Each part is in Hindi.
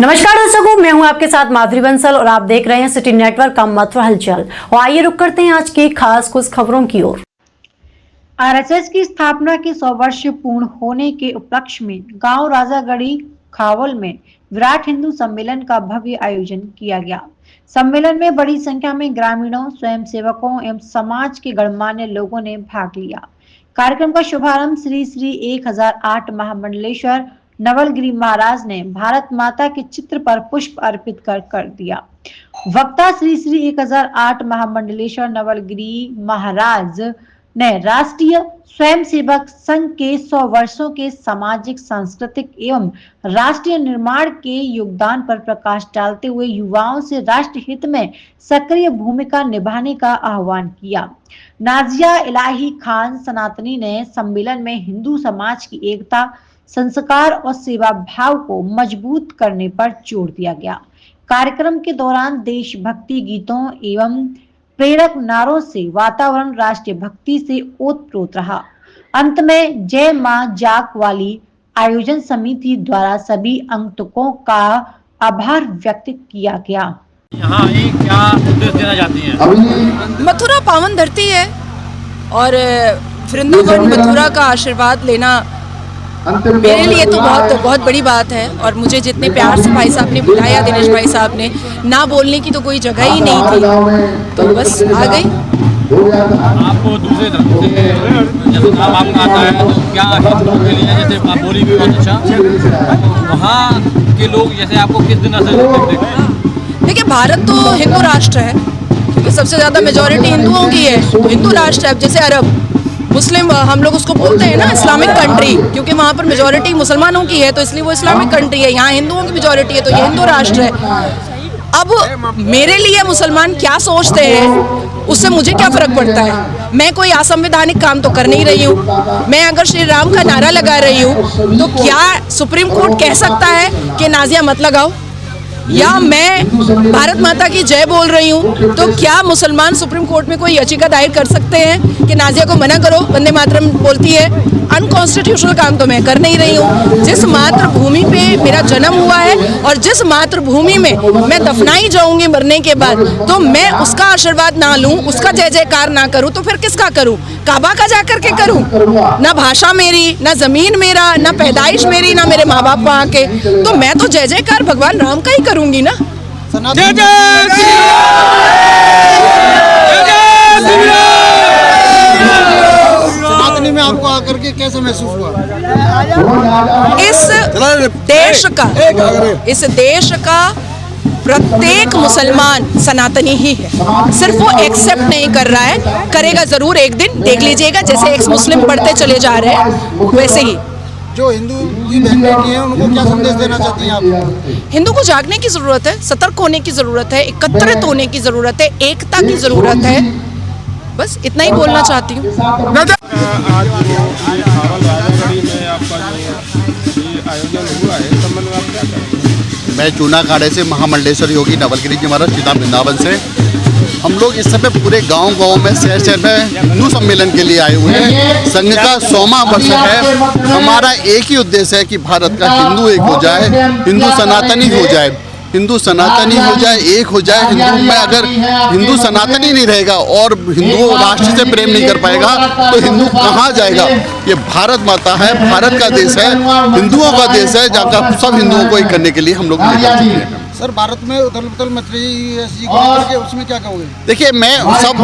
नमस्कार दर्शकों, मैं हूं आपके साथ माधुरी बंसल और आप देख रहे हैं सिटी नेटवर्क का मथुरा हलचल। और आइए रुक करते हैं आज की खास कुछ खबरों की ओर। आरएसएस की स्थापना के 100 वर्ष पूर्ण होने के उपलक्ष्य में गांव राजागढ़ी खावल में विराट हिंदू सम्मेलन का भव्य आयोजन किया गया। सम्मेलन में बड़ी संख्या में ग्रामीणों, स्वयंसेवकों एवं समाज के गणमान्य लोगों ने भाग लिया। कार्यक्रम का शुभारंभ श्री श्री 1008 महामंडलेश्वर नवलगिरी महाराज ने भारत माता के चित्र पर पुष्प अर्पित कर दिया। वक्ता श्री श्री 1008 महामंडलेश्वर नवलगिरी महाराज ने राष्ट्रीय स्वयंसेवक संघ के 100 वर्षों के सामाजिक, सांस्कृतिक एवं राष्ट्रीय निर्माण के योगदान पर प्रकाश डालते हुए युवाओं से राष्ट्र हित में सक्रिय भूमिका निभाने का आह्वान किया। नाजिया इलाही खान सनातनी ने सम्मेलन में हिंदू समाज की एकता, संस्कार और सेवा भाव को मजबूत करने पर जोर दिया गया। कार्यक्रम के दौरान देशभक्ति गीतों एवं प्रेरक नारों से वातावरण राष्ट्रीय भक्ति से ओतप्रोत रहा। अंत में जय मां जाक वाली आयोजन समिति द्वारा सभी आगंतुकों का आभार व्यक्त किया गया। यहाँ क्या उद्देश्य देना चाहती हैं? मथुरा पावन धरती है और वृंदावन मथुरा का आशीर्वाद लेना मेरे लिए तो बहुत बड़ी बात है। और मुझे जितने प्यार से भाई साहब ने बुलाया, दिनेश भाई साहब ने, ना बोलने की तो कोई जगह ही नहीं थी, तो बस आ गई। आपको दूसरे धर्म से जब नाम आपका आता है तो क्या हिंदुओं के लिए, जैसे आप बोली भी बहुत अच्छा, वहाँ के लोग जैसे आपको किस दिन से देखते हैं? देखिए, भारत तो हिंदू राष्ट्र है, क्योंकि सबसे ज़्यादा मेजॉरिटी हिंदुओं की है, तो हिंदू राष्ट्र है। जैसे अरब मुस्लिम हम लोग उसको बोलते हैं ना इस्लामिक कंट्री, क्योंकि वहाँ पर मेजॉरिटी मुसलमानों की है तो इसलिए वो इस्लामिक कंट्री है। यहाँ हिंदुओं की मेजॉरिटी है तो ये हिंदू राष्ट्र है। अब मेरे लिए मुसलमान क्या सोचते हैं उससे मुझे क्या फर्क पड़ता है? मैं कोई असंवैधानिक काम तो कर नहीं रही हूँ। मैं अगर श्री राम का नारा लगा रही हूँ तो क्या सुप्रीम कोर्ट कह सकता है कि नाजिया मत लगाओ? या मैं भारत माता की जय बोल रही हूँ तो क्या मुसलमान सुप्रीम कोर्ट में कोई याचिका दायर कर सकते हैं कि नाजिया को मना करो, वंदे मातरम बोलती है? अनकॉन्स्टिट्यूशनल काम तो मैं कर नहीं रही हूँ। जिस मातृभूमि पे मेरा जन्म हुआ है और जिस मातृभूमि में मैं दफनाई जाऊंगी मरने के बाद, तो मैं उसका आशीर्वाद ना लूं, उसका जय जयकार ना करूं, तो फिर किसका करूं? काबा का जा करके करूं? ना भाषा मेरी, ना जमीन मेरा, ना पैदाइश मेरी, ना मेरे माँ बाप वहाँ के, तो मैं तो जय जयकार भगवान राम का ही करूंगी ना। जय जय में आपको आकर के कैसा महसूस हुआ? इस देश का प्रत्येक मुसलमान सनातनी ही है, सिर्फ वो एक्सेप्ट नहीं कर रहा है, करेगा जरूर एक दिन, देख लीजिएगा। जैसे एक्स मुस्लिम बढ़ते चले जा रहे हैं वैसे ही जो हिंदू की बहन बेटी है उनको क्या संदेश देना चाहती हैं आप? हिंदू को जागने की जरूरत है, सतर्क होने की जरूरत है, एकत्रित होने की जरूरत है, एकता की जरूरत है। बस इतना ही बोलना चाहती हूँ। मैं चूना खाड़े से महामंडलेश्वर योगी नवलगिरी जी महाराज सीधा वृंदावन से हम लोग इस समय पूरे गांव में शहर में हिंदू सम्मेलन के लिए आए हुए हैं। संघ का 100वां वर्ष है। हमारा एक ही उद्देश्य है कि भारत का हिंदू एक हो जाए, हिंदू सनातनी हो जाए, हिंदू सनातनी हो जाए, एक हो जाए। हिंदू में अगर हिंदू सनातनी नहीं रहेगा और हिंदू राष्ट्र से प्रेम नहीं कर पाएगा तो हिंदू कहाँ जाएगा? ये भारत माता है, भारत का देश है, हिंदुओं का देश है, जहाँ का सब हिंदुओं को एक करने के लिए हम लोग लेकर चलते हैं। सर, भारत में उथल पुथल मच रही है, उसमें क्या कहोगे? देखिए, मैं सब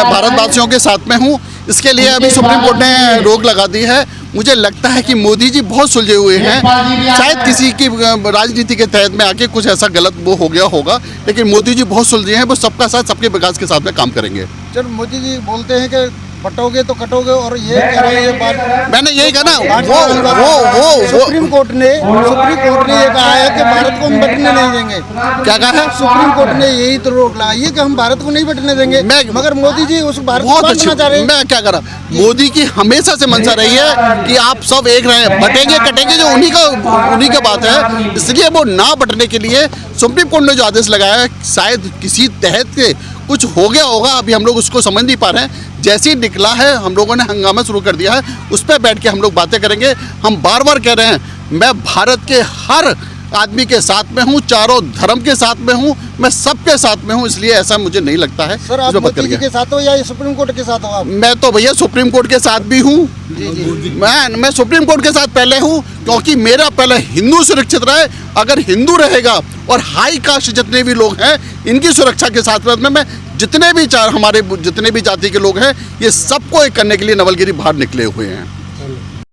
भारतवासियों के साथ में हूँ। इसके लिए अभी सुप्रीम कोर्ट ने रोक लगा दी है। मुझे लगता है कि मोदी जी बहुत सुलझे हुए हैं। शायद किसी की राजनीति के तहत में आके कुछ ऐसा गलत वो हो गया होगा, लेकिन मोदी जी बहुत सुलझे हैं। वो सबका साथ, सबके विकास के साथ में काम करेंगे। जब मोदी जी बोलते हैं कि बटोगे तो कटोगे, और ये कह रहे हैं ये बात, मैंने यही कहा ना, वो सुप्रीम कोर्ट ने ये कहा है कि भारत को हम बटने नहीं देंगे। क्या कहा है? सुप्रीम कोर्ट ने यही तो रोक लगाई है कि हम भारत को नहीं बटने देंगे, मगर मोदी जी उस भारत को बांटना चाह रहे हैं। मैं क्या करा, मोदी की हमेशा से मंशा रही है कि आप सब एक रहे, बटेंगे कटेंगे जो उन्हीं का बात है। इसलिए वो ना बटने के लिए सुप्रीम कोर्ट ने जो आदेश लगाया है, शायद किसी तहत के कुछ हो गया होगा, अभी हम लोग उसको समझ नहीं पा रहे हैं। जैसे ही निकला है हम लोगों ने हंगामा शुरू कर दिया है, उस पर बैठ के हम लोग बातें करेंगे। हम बार बार कह रहे हैं, मैं भारत के हर आदमी के साथ में हूँ, चारों धर्म के साथ में हूँ, मैं सबके साथ में हूँ, इसलिए ऐसा मुझे नहीं लगता है। सर आप मोदी जी के साथ हो या सुप्रीम कोर्ट के साथ हो आप? मैं तो भैया सुप्रीम कोर्ट के साथ भी हूँ। मैं सुप्रीम कोर्ट के साथ पहले हूँ, क्योंकि मेरा पहले हिंदू सुरक्षित रहे। अगर हिंदू रहेगा और हाई कास्ट जितने भी लोग हैं, इनकी सुरक्षा के साथ में मैं जितने भी हमारे जितने भी जाति के लोग हैं, ये सबको एक करने के लिए नवलगिरी बाहर निकले हुए हैं।